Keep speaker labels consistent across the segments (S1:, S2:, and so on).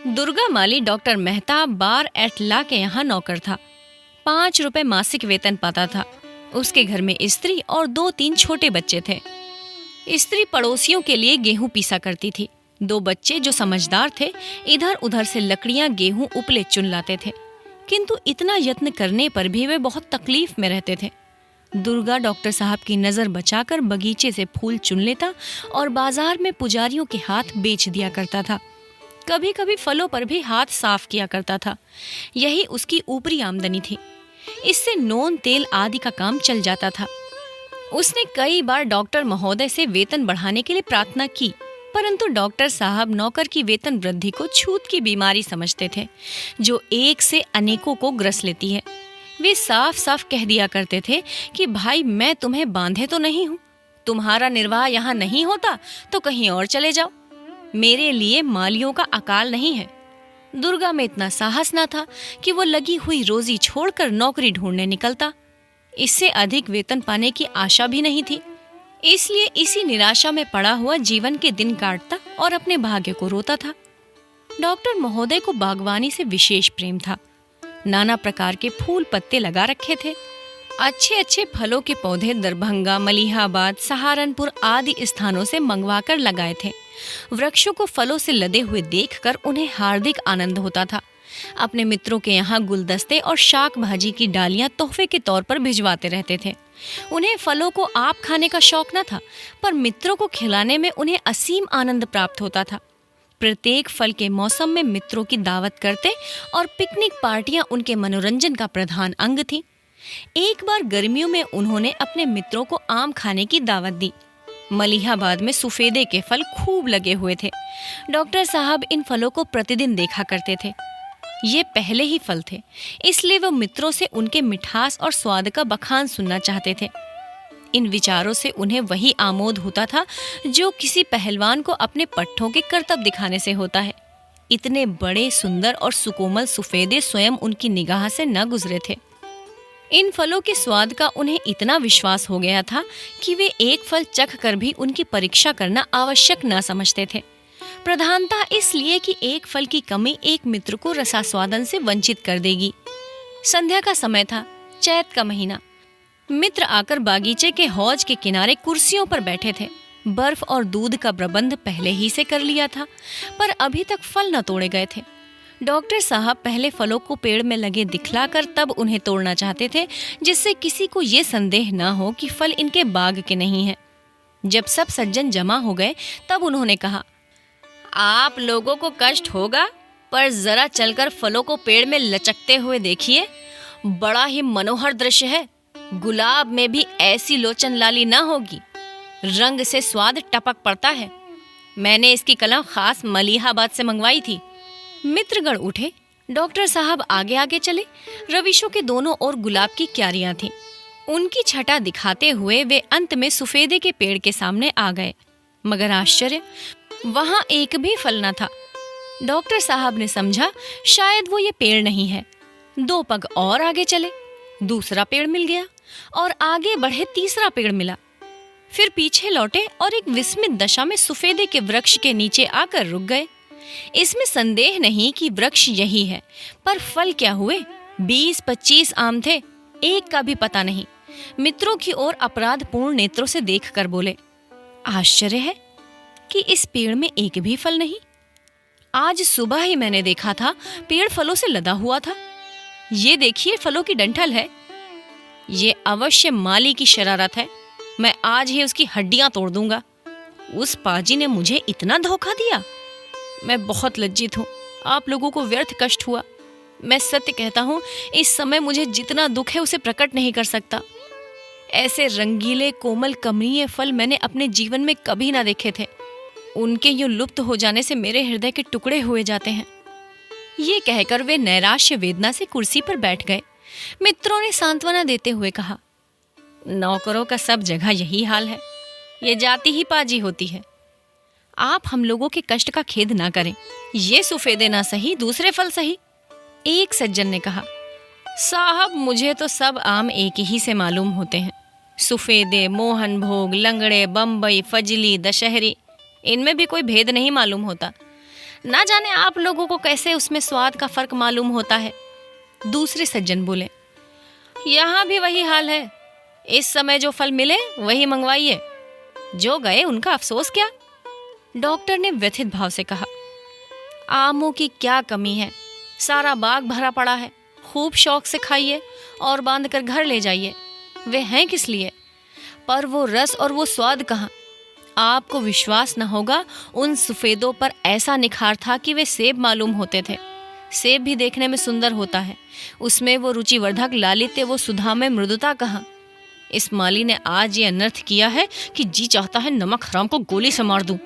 S1: दुर्गा माली doctor Mehta बार eight ला के यहाँ नौकर था। 5 रुपए मासिक वेतन पाता था। उसके घर में स्त्री और 2-3 छोटे बच्चे थे। स्त्री पड़ोसियों के लिए गेहूं पीसा करती थी। 2 बच्चे जो समझदार थे इधर उधर से लकड़ियां गेहूं उपले चुन लाते थे, किंतु इतना यत्न करने पर भी वे बहुत तकलीफ में रहते थे। दुर्गा डॉक्टर साहब की नजर बचाकर बगीचे से फूल चुन लेता और बाजार में पुजारियों के हाथ बेच दिया करता था। कभी कभी फलों पर भी हाथ साफ किया करता था। यही उसकी ऊपरी आमदनी थी। इससे नोन तेल आदि का काम चल जाता था। उसने कई बार डॉक्टर महोदय से वेतन बढ़ाने के लिए प्रार्थना की, परंतु डॉक्टर साहब नौकर की वेतन वृद्धि को छूत की बीमारी समझते थे, जो एक से अनेकों को ग्रस लेती है। वे साफ साफ कह दिया करते थे कि भाई, मैं तुम्हें बांधे तो नहीं हूँ, तुम्हारा निर्वाह यहाँ नहीं होता तो कहीं और चले जाओ, मेरे लिए मालियों का अकाल नहीं है। दुर्गा में इतना साहस न था कि वो लगी हुई रोजी छोड़कर नौकरी ढूंढने निकलता। इससे अधिक वेतन पाने की आशा भी नहीं थी। इसलिए इसी निराशा में पड़ा हुआ जीवन के दिन काटता और अपने भाग्य को रोता था। डॉक्टर महोदय को बागवानी से विशेष प्रेम था। नाना प्रकार के फूल पत्ते लगा रखे थे। अच्छे अच्छे फलों के पौधे दरभंगा, मलिहाबाद, सहारनपुर आदि स्थानों से मंगवाकर लगाए थे। वृक्षों को फलों से लदे हुए देखकर उन्हें हार्दिक आनंद होता था। अपने मित्रों के यहाँ गुलदस्ते और शाक भाजी की डालियां तोहफे के तौर पर भिजवाते रहते थे। उन्हें फलों को आप खाने का शौक न था, पर मित्रों को खिलाने में उन्हें असीम आनंद प्राप्त होता था। प्रत्येक फल के मौसम में मित्रों की दावत करते और पिकनिक पार्टियां उनके मनोरंजन का प्रधान अंग थी। एक बार गर्मियों में उन्होंने अपने मित्रों को आम खाने की दावत दी। मलिहाबाद में सुफेदे के फल खूब लगे हुए थे। डॉक्टर साहब इन फलों को प्रतिदिन देखा करते थे। ये पहले ही फल थे, इसलिए वो मित्रों से उनके मिठास और स्वाद का बखान सुनना चाहते थे। इन विचारों से उन्हें वही आमोद होता था जो किसी पहलवान को अपने पट्ठों के करतब दिखाने से होता है। इतने बड़े, सुंदर और सुकोमल सुफेदे स्वयं उनकी निगाह से न गुजरे थे। इन फलों के स्वाद का उन्हें इतना विश्वास हो गया था कि वे एक फल चख कर भी उनकी परीक्षा करना आवश्यक न समझते थे। प्रधानता इसलिए कि एक फल की कमी एक मित्र को रसास्वादन से वंचित कर देगी। संध्या का समय था, चैत का महीना। मित्र आकर बागीचे के हौज के किनारे कुर्सियों पर बैठे थे। बर्फ और दूध का प्रबंध पहले ही से कर लिया था, पर अभी तक फल न तोड़े गए थे। डॉक्टर साहब पहले फलों को पेड़ में लगे दिखलाकर तब उन्हें तोड़ना चाहते थे, जिससे किसी को ये संदेह न हो कि फल इनके बाग के नहीं हैं। जब सब सज्जन जमा हो गए तब उन्होंने कहा, आप लोगों को कष्ट होगा, पर जरा चलकर फलों को पेड़ में लचकते हुए देखिए। बड़ा ही मनोहर दृश्य है। गुलाब में भी ऐसी लोचन लाली न होगी। रंग से स्वाद टपक पड़ता है। मैंने इसकी कलम खास मलिहाबाद से मंगवाई थी। मित्रगण उठे। डॉक्टर साहब आगे आगे चले। रविशों के दोनों ओर गुलाब की क्यारियां थीं। उनकी छटा दिखाते हुए वे अंत में सुफेदे के पेड़ के सामने आ गए। मगर आश्चर्य, वहां एक भी फल न था। डॉक्टर साहब ने समझा शायद वो ये पेड़ नहीं है। 2 पग और आगे चले, दूसरा पेड़ मिल गया और आगे बढ़े तीसरा पेड़ मिला। फिर पीछे लौटे और एक विस्मित दशा में सुफेदे के वृक्ष के नीचे आकर रुक गए। इसमें संदेह नहीं कि वृक्ष यही है, पर फल क्या हुए? 20-25 आम थे, एक का भी पता नहीं। मित्रों की ओर अपराधपूर्ण नेत्रों से देखकर बोले, आश्चर्य है कि इस पेड़ में एक भी फल नहीं। आज सुबह ही मैंने देखा था, पेड़ फलों से लदा हुआ था। ये देखिए, फलों की डंठल है। ये अवश्य माली की शरारत है। मैं आज ही उसकी हड्डियां तोड़ दूंगा। उस पाजी ने मुझे इतना धोखा दिया। मैं बहुत लज्जित हूँ। आप लोगों को व्यर्थ कष्ट हुआ। मैं सत्य कहता हूँ, इस समय मुझे जितना दुख है उसे प्रकट नहीं कर सकता। ऐसे रंगीले, कोमल, कमनीय फल मैंने अपने जीवन में कभी ना देखे थे। उनके यूं लुप्त हो जाने से मेरे हृदय के टुकड़े हुए जाते हैं। ये कहकर वे नैराश्य वेदना से कुर्सी पर बैठ गए। मित्रों ने सांत्वना देते हुए कहा, नौकरों का सब जगह यही हाल है। ये जाति ही पाजी होती है। आप हम लोगों के कष्ट का खेद ना करें। ये सुफेदे ना सही, दूसरे फल सही। एक सज्जन ने कहा, साहब मुझे तो सब आम एक ही से मालूम होते हैं। सुफेदे, मोहनभोग, लंगड़े, बम्बई, फजली, दशहरी, इनमें भी कोई भेद नहीं मालूम होता। ना जाने आप लोगों को कैसे उसमें स्वाद का फर्क मालूम होता है। दूसरे सज्जन बोले, यहाँ भी वही हाल है। इस समय जो फल मिले वही मंगवाइए, जो गए उनका अफसोस क्या। डॉक्टर ने व्यथित भाव से कहा, आमों की क्या कमी है, सारा बाग भरा पड़ा है। खूब शौक से खाइए और बांध कर घर ले जाइए। वे हैं किस लिए, पर वो रस और वो स्वाद कहाँ। आपको विश्वास न होगा, उन सफेदों पर ऐसा निखार था कि वे सेब मालूम होते थे। सेब भी देखने में सुंदर होता है, उसमें वो रुचिवर्धक लालित्य, वो सुधा में मृदुता कहाँ। इस माली ने आज ये अनर्थ किया है कि जी चाहता है नमक हराम को गोली से मार दूं।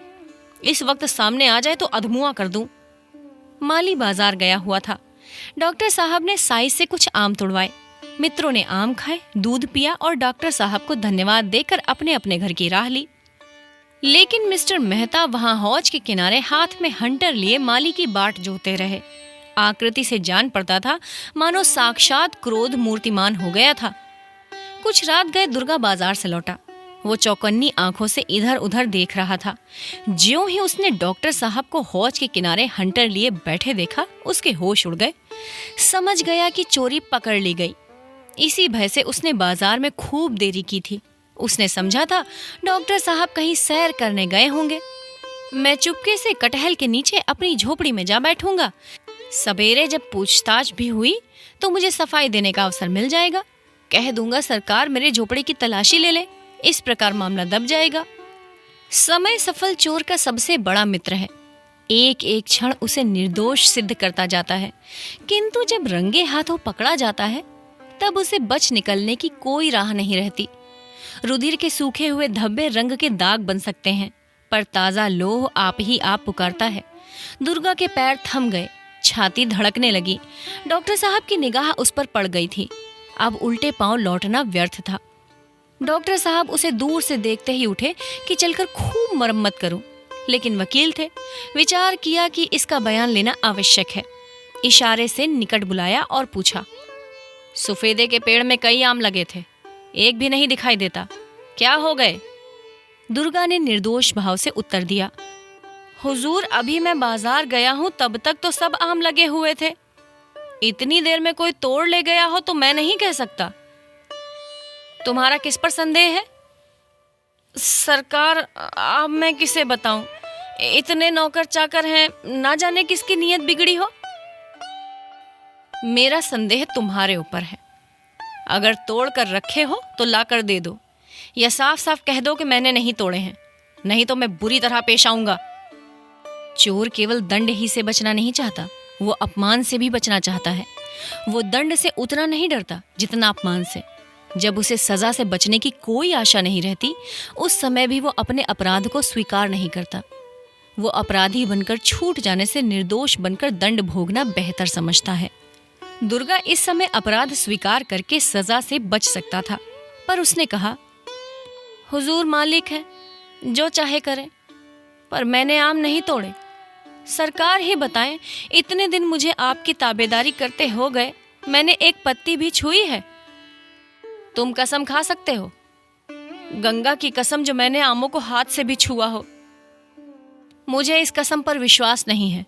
S1: इस वक्त सामने आ जाए तो अधमुआ कर दूं। माली बाजार गया हुआ था। डॉक्टर साहब ने साई से कुछ आम तुड़वाए। मित्रों ने आम खाए, दूध पिया और डॉक्टर साहब को धन्यवाद देकर अपने अपने घर की राह ली। लेकिन मिस्टर मेहता वहां हौज के किनारे हाथ में हंटर लिए माली की बाट जोते रहे। आकृति से जान पड़ता था मानो साक्षात क्रोध मूर्तिमान हो गया था। कुछ रात गए दुर्गा बाजार से लौटा। वो चौकन्नी आंखों से इधर उधर देख रहा था। ज्यों ही उसने डॉक्टर साहब को हौज के किनारे हंटर लिए बैठे देखा, उसके होश उड़ गए। समझ गया कि चोरी पकड़ ली गई। इसी भय से उसने बाजार में खूब देरी की थी। उसने समझा था डॉक्टर साहब कहीं सैर करने गए होंगे। मैं चुपके से कटहल के नीचे अपनी झोपड़ी में जा बैठूंगा। सवेरे जब पूछताछ भी हुई तो मुझे सफाई देने का अवसर मिल जाएगा। कह दूंगा सरकार मेरे झोपड़ी की तलाशी ले ले। इस प्रकार मामला दब जाएगा। समय सफल चोर का सबसे बड़ा मित्र है। एक एक क्षण उसे निर्दोष सिद्ध करता जाता है, किंतु जब रंगे हाथों पकड़ा जाता है तब उसे बच निकलने की कोई राह नहीं रहती। रुधिर के सूखे हुए धब्बे रंग के दाग बन सकते हैं, पर ताजा लोह आप ही आप पुकारता है। दुर्गा के पैर थम गए, छाती धड़कने लगी। डॉक्टर साहब की निगाह उस पर पड़ गई थी। अब उल्टे पांव लौटना व्यर्थ था। डॉक्टर साहब उसे दूर से देखते ही उठे कि चलकर खूब मरम्मत करूं, लेकिन वकील थे। विचार किया कि इसका बयान लेना आवश्यक है। इशारे से निकट बुलाया और पूछा, सफेदे के पेड़ में कई आम लगे थे, एक भी नहीं दिखाई देता, क्या हो गए? दुर्गा ने निर्दोष भाव से उत्तर दिया, हुजूर अभी मैं बाजार गया हूं, तब तक तो सब आम लगे हुए थे। इतनी देर में कोई तोड़ ले गया हो तो मैं नहीं कह सकता। तुम्हारा किस पर संदेह है? सरकार अब मैं किसे बताऊं, इतने नौकर चाकर हैं, ना जाने किसकी नीयत बिगड़ी हो। मेरा संदेह तुम्हारे ऊपर है। अगर तोड़ कर रखे हो तो लाकर दे दो, या साफ साफ कह दो कि मैंने नहीं तोड़े हैं, नहीं तो मैं बुरी तरह पेश आऊंगा। चोर केवल दंड ही से बचना नहीं चाहता, वो अपमान से भी बचना चाहता है। वो दंड से उतना नहीं डरता जितना अपमान से। जब उसे सजा से बचने की कोई आशा नहीं रहती, उस समय भी वो अपने अपराध को स्वीकार नहीं करता। वो अपराधी बनकर छूट जाने से निर्दोष बनकर दंड भोगना बेहतर समझता है। दुर्गा इस समय अपराध स्वीकार करके सजा से बच सकता था, पर उसने कहा, हुजूर मालिक है, जो चाहे करें, पर मैंने आम नहीं तोड़े। सरकार ही बताएं, इतने दिन मुझे आपकी ताबेदारी करते हो गए, मैंने एक पत्ती भी छुई है? तुम कसम खा सकते हो, गंगा की कसम जो मैंने आमों को हाथ से भी छुआ हो। मुझे इस कसम पर विश्वास नहीं है।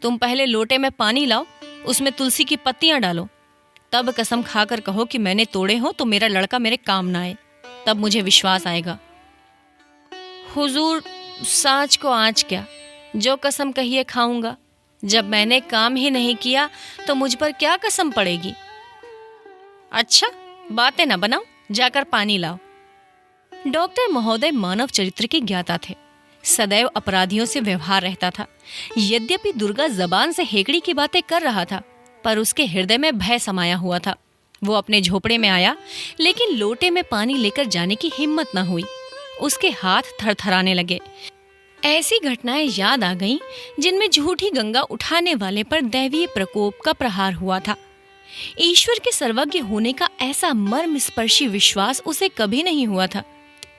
S1: तुम पहले लोटे में पानी लाओ, उसमें तुलसी की पत्तियां डालो, तब कसम खाकर कहो कि मैंने तोड़े हो तो मेरा लड़का मेरे काम ना आए, तब मुझे विश्वास आएगा। हुजूर साँच को आँच क्या, जो कसम कहिए खाऊंगा। जब मैंने काम ही नहीं किया तो मुझ पर क्या कसम पड़ेगी? अच्छा, बातें न बनाओ, जाकर पानी लाओ। डॉक्टर महोदय मानव चरित्र के ज्ञाता थे। सदैव अपराधियों से व्यवहार रहता था। यद्यपि दुर्गा जबान से हेकड़ी की बातें कर रहा था, पर उसके हृदय में भय समाया हुआ था। वो अपने झोपड़े में आया, लेकिन लोटे में पानी लेकर जाने की हिम्मत न हुई। उसके हाथ थरथराने लगे। ऐसी घटनाएं याद आ गईं जिनमें झूठी गंगा उठाने वाले पर दैवीय प्रकोप का प्रहार हुआ था। ईश्वर के सर्वज्ञ होने का ऐसा मर्मस्पर्शी विश्वास उसे कभी नहीं हुआ था।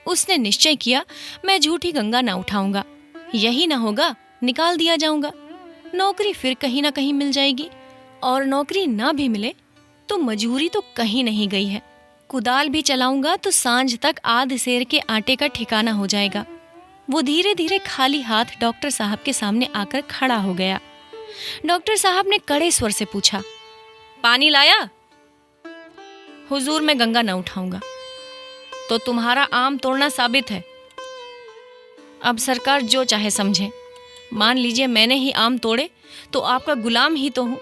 S1: उसने निश्चय किया, मैं झूठी गंगा ना उठाऊंगा। यही ना होगा, निकाल दिया जाऊंगा। नौकरी फिर कहीं ना कहीं मिल जाएगी, और नौकरी ना भी मिले तो मजूरी तो कहीं नहीं गई है। कुदाल भी चलाऊंगा तो सांझ तक आध सेर के आटे का ठिकाना हो जाएगा। वो धीरे धीरे खाली हाथ डॉक्टर साहब के सामने आकर खड़ा हो गया। डॉक्टर साहब ने कड़े स्वर से पूछा, पानी लाया? हुजूर, मैं गंगा न उठाऊंगा। तो तुम्हारा आम तोड़ना साबित है। अब सरकार जो चाहे समझे। मान लीजिए मैंने ही आम तोड़े तो आपका गुलाम ही तो हूँ।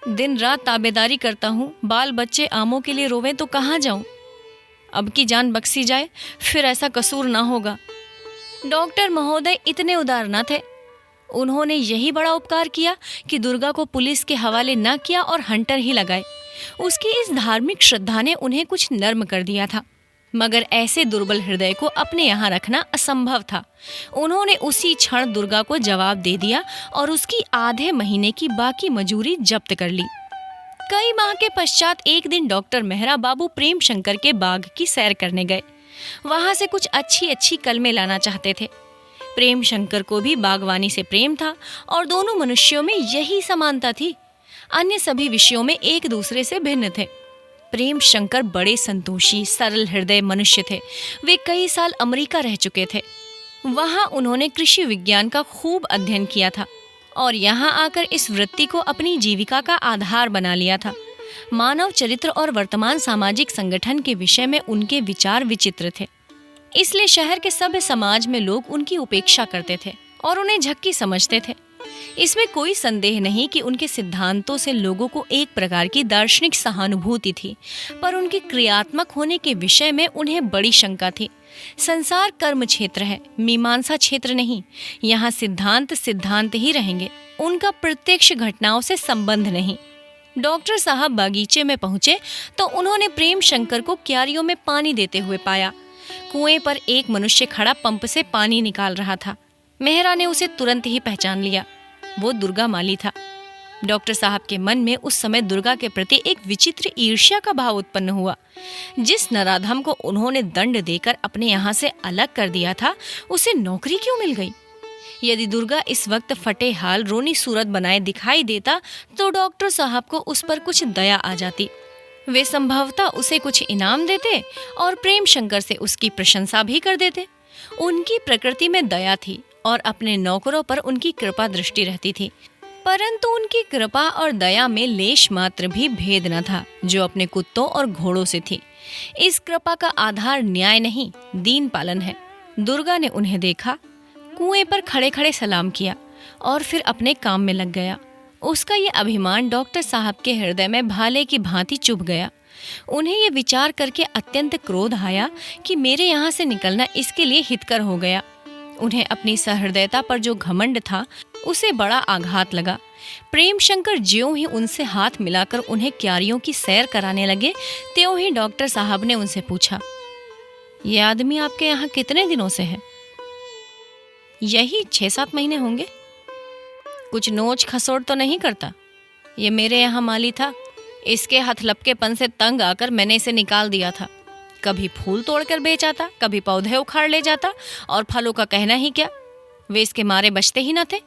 S1: दिन रात ताबेदारी करता हूँ, बाल बच्चे आमों के लिए रोवें तो कहाँ जाऊँ? अब की जान बख्शी जाए फिर ऐसा कसूर ना होगा। डॉक्टर महोदय इतने उदार न थे। उन्होंने यही बड़ा उपकार किया कि दुर्गा को पुलिस के हवाले न किया और हंटर ही लगाए। उसकी इस धार्मिक श्रद्धा ने उन्हें कुछ नर्म कर दिया था, मगर ऐसे दुर्बल हृदय को अपने यहाँ रखना असंभव था। उन्होंने उसी क्षण दुर्गा को जवाब दे दिया और उसकी आधे महीने की बाकी मजूरी जब्त कर ली। कई माह के पश्चात एक दिन डॉक्टर मेहरा बाबू प्रेम शंकर के बाग की सैर करने गए। वहां से कुछ अच्छी अच्छी कलमें लाना चाहते थे। प्रेम शंकर को भी बागवानी से प्रेम था और दोनों मनुष्यों में यही समानता थी। अन्य सभी विषयों में एक दूसरे से भिन्न थे। प्रेम शंकर बड़े संतोषी सरल हृदय मनुष्य थे। वे कई साल अमेरिका रह चुके थे। वहां उन्होंने कृषि विज्ञान का खूब अध्ययन किया था और यहाँ आकर इस वृत्ति को अपनी जीविका का आधार बना लिया था। मानव चरित्र और वर्तमान सामाजिक संगठन के विषय में उनके विचार विचित्र थे, इसलिए शहर के सभ्य समाज में लोग उनकी उपेक्षा करते थे और उन्हें झक्की समझते थे। इसमें कोई संदेह नहीं कि उनके सिद्धांतों से लोगों को एक प्रकार की दार्शनिक सहानुभूति थी, पर उनके क्रियात्मक होने के विषय में उन्हें बड़ी शंका थी। संसार कर्म क्षेत्र है, मीमांसा क्षेत्र नहीं। यहाँ सिद्धांत सिद्धांत ही रहेंगे, उनका प्रत्यक्ष घटनाओं से संबंध नहीं। डॉक्टर साहब बागीचे में पहुंचे तो उन्होंने प्रेम शंकर को क्यारियों में पानी देते हुए पाया। कुएं पर एक मनुष्य खड़ा पंप से पानी निकाल रहा था। मेहरा ने उसे तुरंत ही पहचान लिया। वो दुर्गा माली था। डॉक्टर साहब के मन में उस समय दुर्गा के प्रति एक विचित्र ईर्ष्या का भाव उत्पन्न हुआ। जिस नराधम को उन्होंने दंड देकर अपने यहाँ से अलग कर दिया था, उसे नौकरी क्यों मिल गई? यदि दुर्गा इस वक्त फटे हाल रोनी सूरत बनाए दिखाई देता तो डॉक्टर साहब को उस पर कुछ दया आ जाती। वे संभवतः उसे कुछ इनाम देते और प्रेम शंकर से उसकी प्रशंसा भी कर देते। उनकी प्रकृति में दया थी और अपने नौकरों पर उनकी कृपा दृष्टि रहती थी, परंतु उनकी कृपा और दया में लेश मात्र भी भेद न था जो अपने कुत्तों और घोड़ों से थी। इस कृपा का आधार न्याय नहीं, दीन पालन है। दुर्गा ने उन्हें देखा, कुएं पर खड़े खड़े सलाम किया और फिर अपने काम में लग गया। उसका ये अभिमान डॉक्टर साहब के हृदय में भाले की भांति चुभ गया। उन्हें ये विचार करके अत्यंत क्रोध आया कि मेरे यहाँ से निकलना इसके लिए हितकर हो गया। उन्हें अपनी सहृदयता पर जो घमंड था उसे बड़ा आघात लगा। प्रेम शंकर ज्यों ही उनसे हाथ मिलाकर उन्हें क्यारियों की सैर कराने लगे, त्यों ही डॉक्टर साहब ने उनसे पूछा, ये आदमी आपके यहाँ कितने दिनों से है? यही 6-7 महीने होंगे। कुछ नोच खसोड़ तो नहीं करता? ये मेरे यहाँ माली था, इसके हथलपकेपन से तंग आकर मैंने इसे निकाल दिया था। कभी फूल तोड़कर बेच आता, कभी पौधे उखाड़ ले जाता, और फलों का कहना ही क्या, वे इसके मारे बचते ही न थे।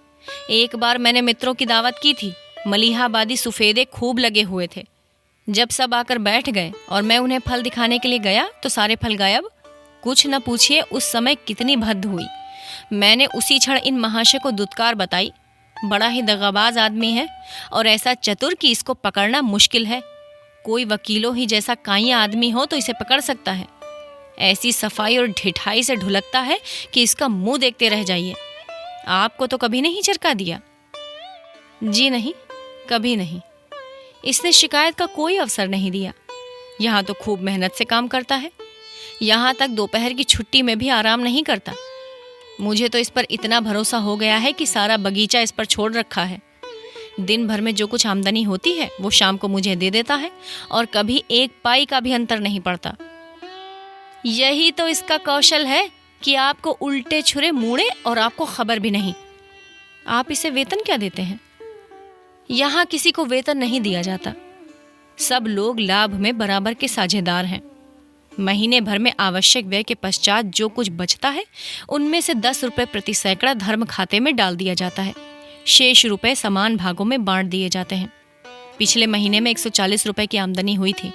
S1: एक बार मैंने मित्रों की दावत की थी, मलिहाबादी सुफेदे खूब लगे हुए थे। जब सब आकर बैठ गए और मैं उन्हें फल दिखाने के लिए गया तो सारे फल गायब। कुछ न पूछिए उस समय कितनी भद्द हुई। मैंने उसी क्षण इन महाशय को दुत्कार बताई। बड़ा ही दगाबाज आदमी है और ऐसा चतुर कि इसको पकड़ना मुश्किल है। कोई वकीलों ही जैसा काइया आदमी हो तो इसे पकड़ सकता है। ऐसी सफाई और ढिठाई से ढुलकता है कि इसका मुंह देखते रह जाइए। आपको तो कभी नहीं चरका दिया? जी नहीं, कभी नहीं। इसने शिकायत का कोई अवसर नहीं दिया। यहाँ तो खूब मेहनत से काम करता है, यहाँ तक दोपहर की छुट्टी में भी आराम नहीं करता। मुझे तो इस पर इतना भरोसा हो गया है कि सारा बगीचा इस पर छोड़ रखा है। दिन भर में जो कुछ आमदनी होती है वो शाम को मुझे दे देता है और कभी एक पाई का भी अंतर नहीं पड़ता। यही तो इसका कौशल है कि आपको उल्टे छुरे मुड़े और आपको खबर भी नहीं। आप इसे वेतन क्या देते हैं? यहाँ किसी को वेतन नहीं दिया जाता। सब लोग लाभ में बराबर के साझेदार हैं। महीने भर में आवश्यक व्यय के पश्चात जो कुछ बचता है उनमें से 10 रुपये प्रति सैकड़ा धर्म खाते में डाल दिया जाता है। शेष रुपए समान भागों में बांट दिए जाते हैं। पिछले महीने में 140 रुपए की आमदनी हुई थी।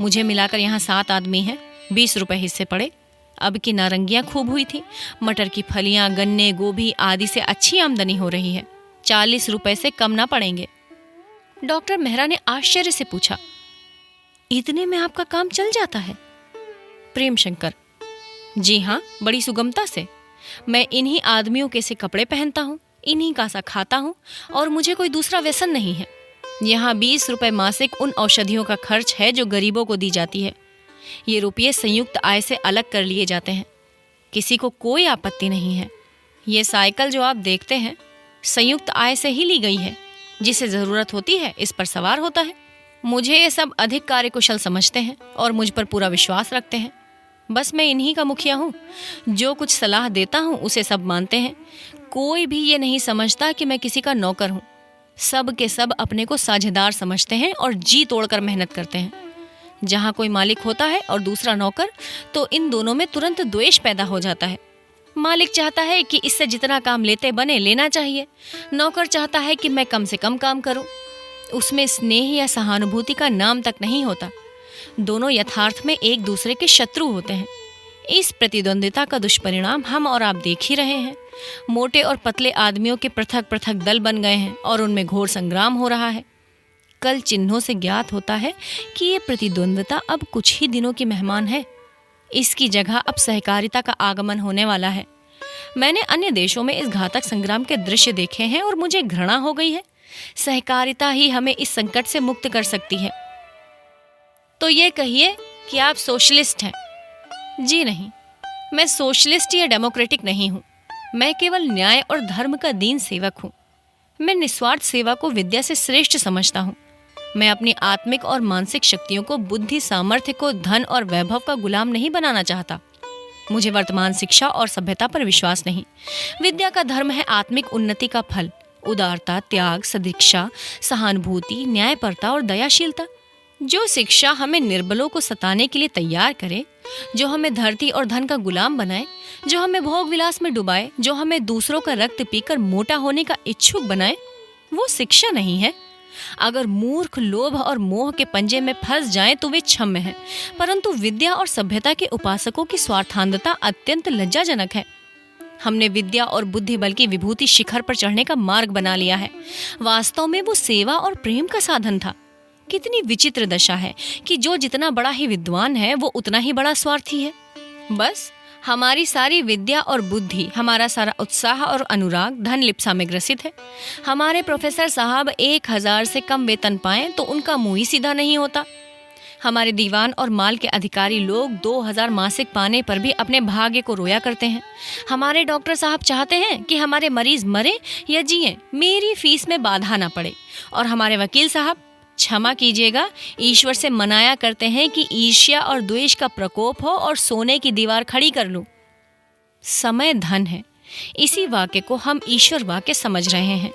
S1: मुझे मिलाकर यहाँ 7 आदमी हैं। 20 रुपए हिस्से पड़े। अब की नारंगियां खूब हुई थी। मटर की फलियां, गन्ने, गोभी आदि से अच्छी आमदनी हो रही है। 40 रुपए से कम ना पड़ेंगे। डॉक्टर मेहरा ने आश्चर्य से पूछा, इतने में आपका काम चल जाता है? प्रेम शंकर, जी हाँ, बड़ी सुगमता से। मैं इन्हीं आदमियों के से कपड़े पहनता हूँ, इन्हीं का सा खाता हूँ और मुझे कोई दूसरा व्यसन नहीं है। यहाँ 20 रुपए मासिक उन औषधियों का खर्च है जो गरीबों को दी जाती है। ये रुपये संयुक्त आय से अलग कर लिए जाते हैं। किसी को कोई आपत्ति नहीं है। ये साइकिल जो आप देखते हैं संयुक्त आय से ही ली गई है। जिसे जरूरत होती है इस पर सवार होता है। मुझे ये सब अधिक कार्यकुशल समझते हैं और मुझ पर पूरा विश्वास रखते हैं। बस मैं इन्हीं का मुखिया हूँ। जो कुछ सलाह देता हूँ उसे सब मानते हैं। कोई भी ये नहीं समझता कि मैं किसी का नौकर हूँ। सब के सब अपने को साझेदार समझते हैं और जी तोड़कर मेहनत करते हैं। जहाँ कोई मालिक होता है और दूसरा नौकर, तो इन दोनों में तुरंत द्वेष पैदा हो जाता है। मालिक चाहता है कि इससे जितना काम लेते बने लेना चाहिए। नौकर चाहता है कि मैं कम से कम काम करूं। उसमें स्नेह या सहानुभूति का नाम तक नहीं होता। दोनों यथार्थ में एक दूसरे के शत्रु होते हैं। इस प्रतिद्वंदिता का दुष्परिणाम हम और आप देख ही रहे हैं। मोटे और पतले आदमियों के पृथक पृथक दल बन गए हैं और उनमें घोर संग्राम हो रहा है। कल चिन्हों से ज्ञात होता है कि ये प्रतिद्वंदिता अब कुछ ही दिनों की मेहमान है। इसकी जगह अब सहकारिता का आगमन होने वाला है। मैंने अन्य देशों में इस घातक संग्राम के दृश्य देखे हैं और मुझे घृणा हो गई है। सहकारिता ही हमें इस संकट से मुक्त कर सकती है। तो ये कहिए कि आप सोशलिस्ट हैं? जी नहीं, मैं सोशलिस्ट या डेमोक्रेटिक नहीं हूँ। मैं केवल न्याय और धर्म का दीन सेवक हूँ। मैं निस्वार्थ सेवा को विद्या से श्रेष्ठ समझता हूँ। मैं अपनी आत्मिक और मानसिक शक्तियों को, बुद्धि सामर्थ्य को धन और वैभव का गुलाम नहीं बनाना चाहता। मुझे वर्तमान शिक्षा और सभ्यता पर विश्वास नहीं। विद्या का धर्म है आत्मिक उन्नति का फल, उदारता, त्याग, सदिक्षा, सहानुभूति, न्यायपरता और दयाशीलता। जो शिक्षा हमें निर्बलों को सताने के लिए तैयार करे, जो हमें धरती और धन का गुलाम बनाए, जो हमें भोग विलास में डुबाए, जो हमें दूसरों का रक्त पीकर मोटा होने का इच्छुक बनाए, वो शिक्षा नहीं है। अगर मूर्ख लोभ और मोह के पंजे में फंस जाएं तो वे क्षम्य हैं, परंतु विद्या और सभ्यता के उपासकों की स्वार्थांधता अत्यंत लज्जाजनक है। हमने विद्या और बुद्धि बल की विभूति शिखर पर चढ़ने का मार्ग बना लिया है। वास्तव में वो सेवा और प्रेम का साधन था। कितनी विचित्र दशा है कि जो जितना बड़ा ही विद्वान है वो उतना ही बड़ा स्वार्थी है। बस हमारी सारी विद्या और बुद्धि, हमारा सारा उत्साह और अनुराग धन लिप्सा में ग्रसित है। हमारे प्रोफेसर साहब 1000 से कम वेतन पाएं तो उनका मुंह ही सीधा नहीं होता। हमारे दीवान और माल के अधिकारी लोग 2000 मासिक पाने पर भी अपने भाग्य को रोया करते हैं। हमारे डॉक्टर साहब चाहते हैं कि हमारे मरीज मरे या जिएं, मेरी फीस में बाधा ना पड़े। और हमारे वकील साहब, क्षमा कीजिएगा, ईश्वर से मनाया करते हैं कि ईर्ष्या और द्वेष का प्रकोप हो और सोने की दीवार खड़ी कर लूं। समय धन है। इसी वाक्य को हम ईश्वर वाक्य समझ रहे हैं।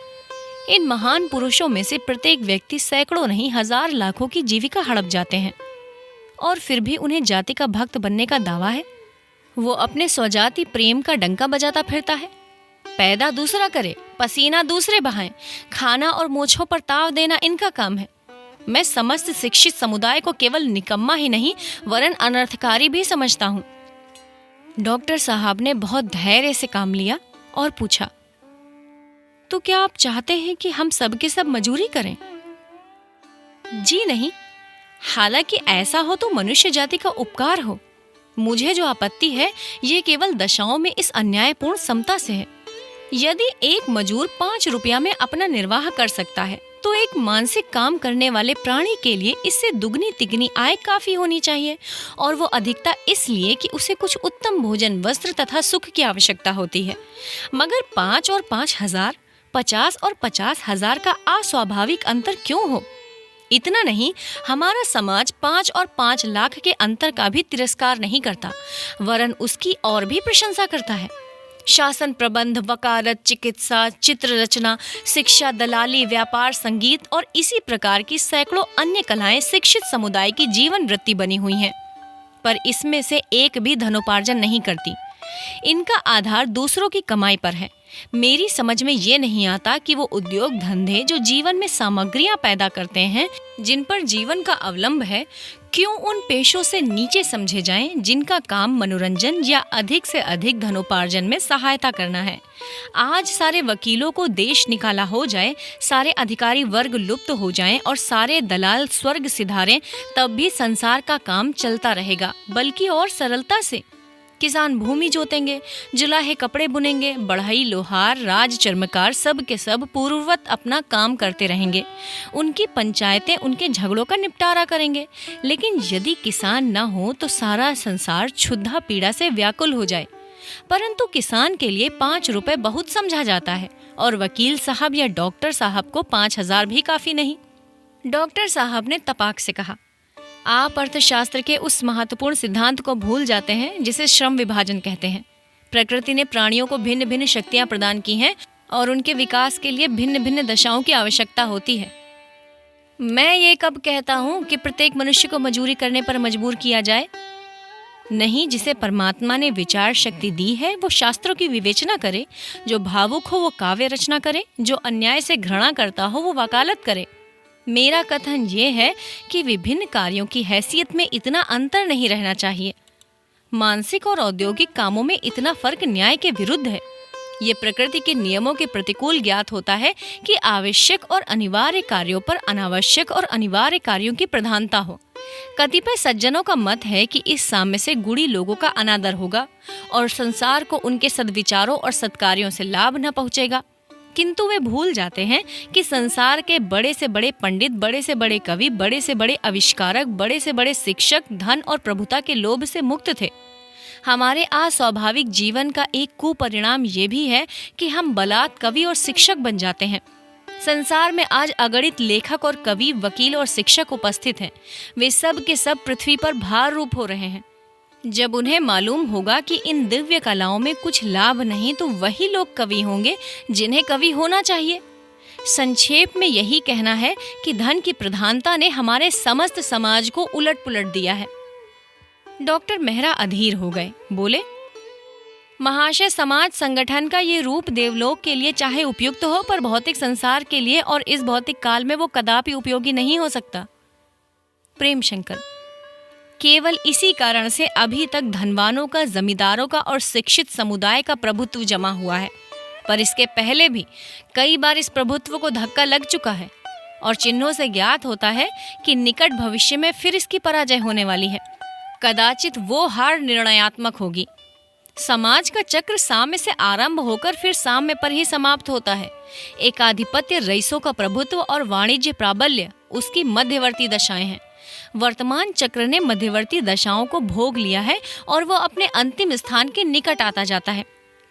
S1: इन महान पुरुषों में से प्रत्येक व्यक्ति सैकड़ों नहीं 1000 लाखों की जीविका हड़प जाते हैं और फिर भी उन्हें जाति का भक्त बनने का दावा है। वो अपने स्वजाति प्रेम का डंका बजाता फिरता है। पैदा दूसरा करे, पसीना दूसरे बहाएं, खाना और मोछों पर ताव देना इनका काम है। मैं समस्त शिक्षित समुदाय को केवल निकम्मा ही नहीं वरन अनर्थकारी भी समझता हूँ। डॉक्टर साहब ने बहुत धैर्य से काम लिया और पूछा, तो क्या आप चाहते हैं कि हम सब के सब मजूरी करें? जी नहीं, हालांकि ऐसा हो तो मनुष्य जाति का उपकार हो। मुझे जो आपत्ति है ये केवल दशाओं में इस अन्यायपूर्ण समता से है। यदि एक मजूर 5 रुपया में अपना निर्वाह कर सकता है तो एक मानसिक काम करने वाले प्राणी के लिए इससे दुगनी तिगनी आय काफी होनी चाहिए, और वो अधिकता इसलिए कि उसे कुछ उत्तम भोजन, वस्त्र तथा सुख की आवश्यकता होती है। मगर 5 और 5000, 50 और 50,000 का अस्वाभाविक अंतर क्यों हो? इतना नहीं, हमारा समाज 5 और 5 लाख के अंतर का भी तिरस्कार नहीं करता, वरन उसकी और भी प्रशंसा करता है। शासन प्रबंध, वकालत, चिकित्सा, चित्र रचना, शिक्षा, दलाली, व्यापार, संगीत और इसी प्रकार की सैकड़ों अन्य कलाएं शिक्षित समुदाय की जीवन वृत्ति बनी हुई हैं, पर इसमें से एक भी धनोपार्जन नहीं करती। इनका आधार दूसरों की कमाई पर है। मेरी समझ में ये नहीं आता कि वो उद्योग धंधे जो जीवन में सामग्रियां पैदा करते हैं, जिन पर जीवन का अवलंब है, क्यों उन पेशों से नीचे समझे जाएं जिनका काम मनोरंजन या अधिक से अधिक धनोपार्जन में सहायता करना है। आज सारे वकीलों को देश निकाला हो जाए, सारे अधिकारी वर्ग लुप्त हो जाएं और सारे दलाल स्वर्ग सिधारें, तब भी संसार का काम चलता रहेगा, बल्कि और सरलता से। किसान भूमि जोतेंगे, जुलाहे कपड़े बुनेंगे, बढ़ई लोहार राज चर्मकार सब के सब पूर्ववत अपना काम करते रहेंगे। उनकी पंचायतें उनके झगड़ों का निपटारा करेंगे। लेकिन यदि किसान न हो तो सारा संसार क्षुधा पीड़ा से व्याकुल हो जाए। परंतु किसान के लिए 5 रुपए बहुत समझा जाता है और वकील साहब या डॉक्टर साहब को 5,000 भी काफी नहीं। डॉक्टर साहब ने तपाक से कहा, आप अर्थशास्त्र के उस महत्वपूर्ण सिद्धांत को भूल जाते हैं जिसे श्रम विभाजन कहते हैं। प्रकृति ने प्राणियों को भिन्न भिन्न शक्तियां प्रदान की हैं और उनके विकास के लिए भिन्न भिन्न दशाओं की आवश्यकता होती है। मैं ये कब कहता हूँ कि प्रत्येक मनुष्य को मजूरी करने पर मजबूर किया जाए? नहीं, जिसे परमात्मा ने विचार शक्ति दी है वो शास्त्रों की विवेचना करे, जो भावुक हो वो काव्य रचना करे, जो अन्याय से घृणा करता हो वो वकालत करे। मेरा कथन ये है कि विभिन्न कार्यों की हैसियत में इतना अंतर नहीं रहना चाहिए। मानसिक और औद्योगिक कामों में इतना फर्क न्याय के विरुद्ध है। ये प्रकृति के नियमों के प्रतिकूल ज्ञात होता है कि आवश्यक और अनिवार्य कार्यों पर अनावश्यक और अनिवार्य कार्यों की प्रधानता हो। कतिपय सज्जनों का मत है कि इस साम्य से गुणी लोगों का अनादर होगा और संसार को उनके सद्विचारों और सत्कार्यों से लाभ न पहुंचेगा। किंतु वे भूल जाते हैं कि संसार के बड़े से बड़े पंडित, बड़े से बड़े कवि, बड़े से बड़े आविष्कारक, बड़े से बड़े शिक्षक धन और प्रभुता के लोभ से मुक्त थे। हमारे अस्वाभाविक जीवन का एक कुपरिणाम ये भी है कि हम बलात् कवि और शिक्षक बन जाते हैं। संसार में आज अगणित लेखक और कवि, वकील और शिक्षक उपस्थित हैं। वे सब के सब पृथ्वी पर भार रूप हो रहे हैं। जब उन्हें मालूम होगा कि इन दिव्य कलाओं में कुछ लाभ नहीं, तो वही लोग कवि होंगे जिन्हें कवि होना चाहिए। संक्षेप में यही कहना है कि धन की प्रधानता ने हमारे समस्त समाज को उलट पुलट दिया है। डॉक्टर मेहरा अधीर हो गए, बोले, महाशय, समाज संगठन का ये रूप देवलोक के लिए चाहे उपयुक्त हो, पर भौतिक संसार के लिए और इस भौतिक काल में वो कदापि उपयोगी नहीं हो सकता। प्रेम शंकर, केवल इसी कारण से अभी तक धनवानों का, जमींदारों का और शिक्षित समुदाय का प्रभुत्व जमा हुआ है। पर इसके पहले भी कई बार इस प्रभुत्व को धक्का लग चुका है और चिन्हों से ज्ञात होता है कि निकट भविष्य में फिर इसकी पराजय होने वाली है। कदाचित वो हार निर्णयात्मक होगी। समाज का चक्र साम्य से आरंभ होकर फिर साम्य पर ही समाप्त होता है। एकाधिपत्य, रईसों का प्रभुत्व और वाणिज्य प्राबल्य उसकी मध्यवर्ती दशाएं हैं। वर्तमान चक्र ने मध्यवर्ती दशाओं को भोग लिया है और वह अपने अंतिम स्थान के निकट आता जाता है।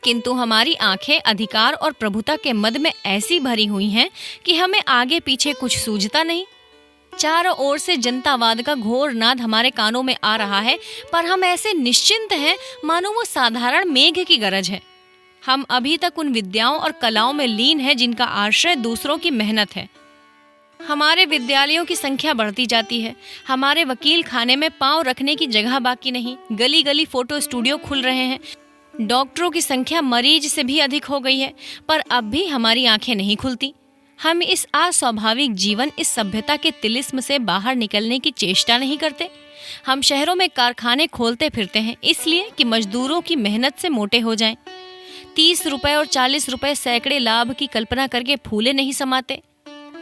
S1: किंतु हमारी आंखें अधिकार और प्रभुता के मद में ऐसी भरी हुई हैं कि हमें आगे पीछे कुछ सूझता नहीं। चारों ओर से जनतावाद का घोर नाद हमारे कानों में आ रहा है, पर हम ऐसे निश्चिंत हैं मानो वो साधारण मेघ की गरज है। हम अभी तक उन विद्याओं और कलाओं में लीन हैं जिनका आश्रय दूसरों की मेहनत है। हमारे विद्यालयों की संख्या बढ़ती जाती है। हमारे वकील खाने में पांव रखने की जगह बाकी नहीं। गली गली फोटो स्टूडियो खुल रहे हैं। डॉक्टरों की संख्या मरीज से भी अधिक हो गई है, पर अब भी हमारी आंखें नहीं खुलती। हम इस अस्वाभाविक जीवन, इस सभ्यता के तिलिस्म से बाहर निकलने की चेष्टा नहीं करते। हम शहरों में कारखाने खोलते फिरते हैं इसलिए कि मजदूरों की मेहनत से मोटे हो जाएं। 30 रुपए और 40 रुपए सैकड़े लाभ की कल्पना करके फूले नहीं समाते।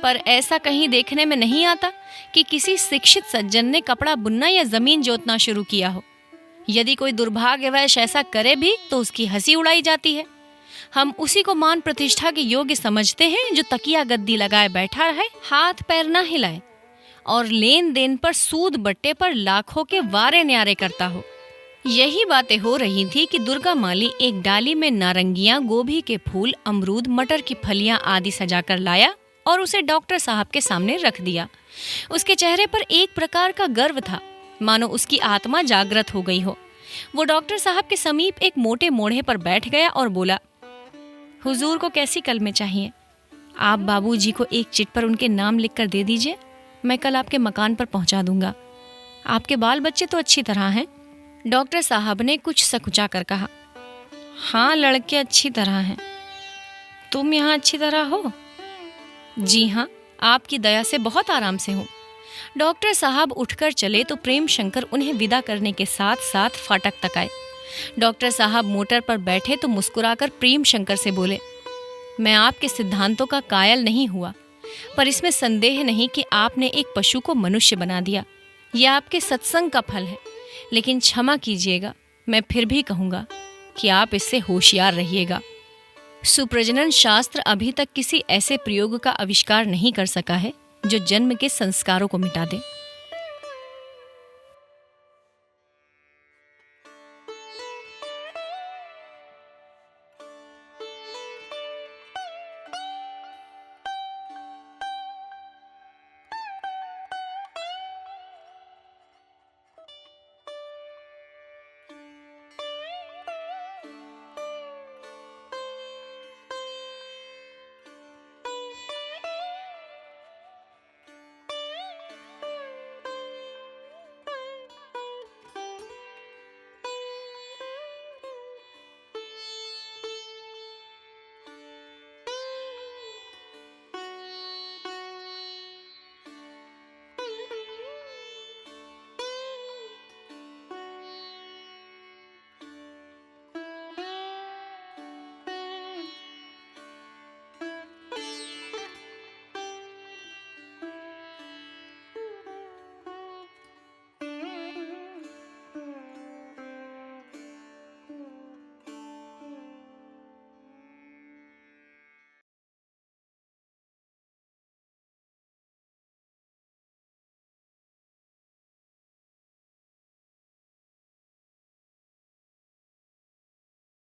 S1: पर ऐसा कहीं देखने में नहीं आता कि किसी शिक्षित सज्जन ने कपड़ा बुनना या जमीन जोतना शुरू किया हो। यदि कोई दुर्भाग्यवश ऐसा करे भी तो उसकी हंसी उड़ाई जाती है। हम उसी को मान प्रतिष्ठा के योग्य समझते हैं जो तकिया गद्दी लगाए बैठा रहे, हाथ पैर ना हिलाए और लेन देन पर, सूद बट्टे पर लाखों के वारे न्यारे करता हो। यही बातें हो रही थी कि दुर्गा माली एक डाली में नारंगियां, गोभी के फूल, अमरूद, मटर की फलियां आदि सजाकर लाया और उसे डॉक्टर साहब के सामने रख दिया। उसके चेहरे पर एक प्रकार का गर्व था, मानो उसकी आत्मा जागृत हो गई हो। वो डॉक्टर साहब के समीप एक मोटे मोढ़े पर बैठ गया और बोला, हुजूर को कैसी कलमें चाहिए? आप बाबूजी को एक चिट पर उनके नाम लिखकर दे दीजिए, मैं कल आपके मकान पर पहुंचा दूंगा। आपके बाल बच्चे तो अच्छी तरह हैं? डॉक्टर साहब ने कुछ सकुचा कर कहा, हाँ, लड़के अच्छी तरह हैं। तुम यहाँ अच्छी तरह हो? जी हाँ, आपकी दया से बहुत आराम से हूँ। डॉक्टर साहब उठकर चले तो प्रेम शंकर उन्हें विदा करने के साथ साथ फाटक तक आए। डॉक्टर साहब मोटर पर बैठे तो मुस्कुराकर प्रेम शंकर से बोले, मैं आपके सिद्धांतों का कायल नहीं हुआ, पर इसमें संदेह नहीं कि आपने एक पशु को मनुष्य बना दिया। यह आपके सत्संग का फल है, लेकिन क्षमा कीजिएगा, मैं फिर भी कहूँगा कि आप इससे होशियार रहिएगा। सुप्रजनन शास्त्र अभी तक किसी ऐसे प्रयोग का आविष्कार नहीं कर सका है जो जन्म के संस्कारों को मिटा दे।